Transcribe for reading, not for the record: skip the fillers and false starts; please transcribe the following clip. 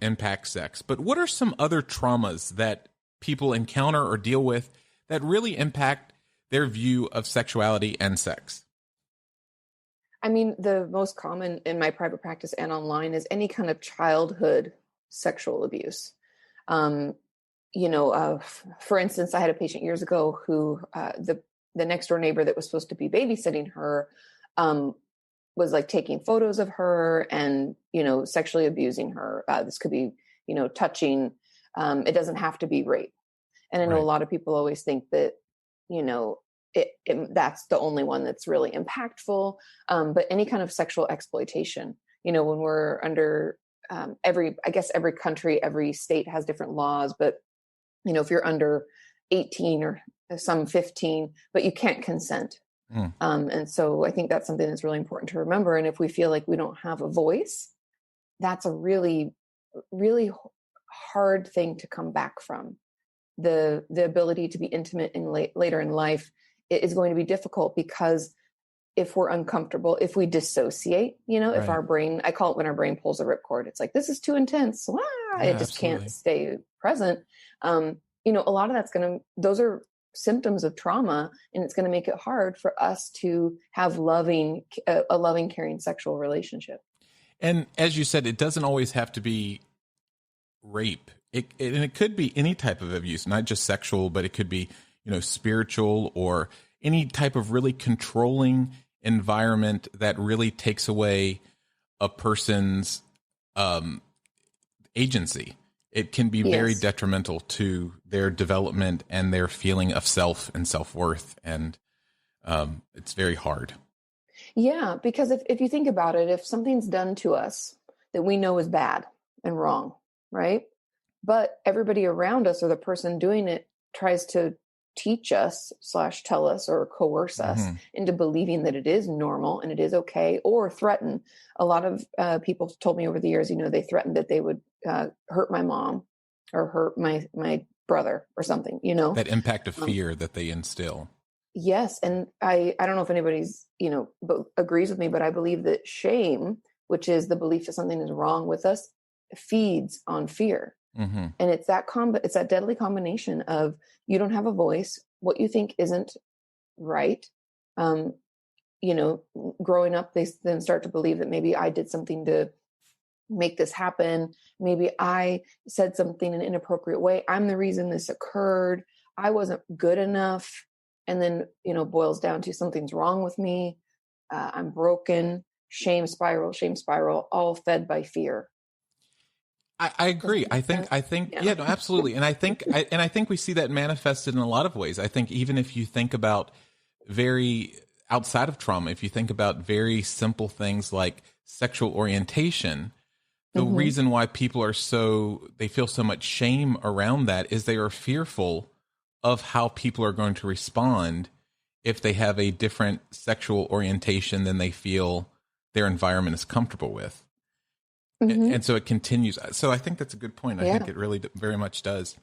impact sex, but what are some other traumas that people encounter or deal with that really impact their view of sexuality and sex? I mean, the most common in my private practice and online is any kind of childhood sexual abuse. For instance, I had a patient years ago who the next door neighbor that was supposed to be babysitting her was like taking photos of her and, sexually abusing her. This could be, touching. It doesn't have to be rape. And I know Right. a lot of people always think that, that's the only one that's really impactful. But any kind of sexual exploitation, when we're under every country, every state has different laws, but if you're under 18 or some 15, but you can't consent. And so I think that's something that's really important to remember. And if we feel like we don't have a voice, that's a really, really hard thing to come back from. The ability to be intimate in later in life is going to be difficult, because if we're uncomfortable, if we dissociate, if our brain, I call it when our brain pulls a ripcord, it's like, this is too intense. It just absolutely. can't stay present. A lot of those are symptoms of trauma, and it's going to make it hard for us to have a loving, caring sexual relationship. And as you said, it doesn't always have to be rape. It could be any type of abuse, not just sexual, but it could be, spiritual, or any type of really controlling environment that really takes away a person's agency. It can be very detrimental to their development and their feeling of self and self-worth. And it's very hard. Yeah, because if you think about it, if something's done to us that we know is bad and wrong, right? But everybody around us, or the person doing it, tries to teach us / tell us or coerce us into believing that it is normal and it is okay, or threaten. A lot of people told me over the years, they threatened that they would hurt my mom or hurt my brother or something, That impact of fear that they instill. Yes. And I don't know if anybody's, agrees with me, but I believe that shame, which is the belief that something is wrong with us, feeds on fear. And it's that deadly combination of, you don't have a voice, what you think isn't right. Growing up, they then start to believe that maybe I did something to make this happen. Maybe I said something in an inappropriate way. I'm the reason this occurred. I wasn't good enough. And then, boils down to, something's wrong with me. I'm broken. Shame spiral, all fed by fear. I agree. I think, yeah, no, absolutely. And I think we see that manifested in a lot of ways. I think even if you think about very outside of trauma, if you think about very simple things like sexual orientation, the reason why people they feel so much shame around that is they are fearful of how people are going to respond if they have a different sexual orientation than they feel their environment is comfortable with. And so it continues. So I think that's a good point. I think it really very much does.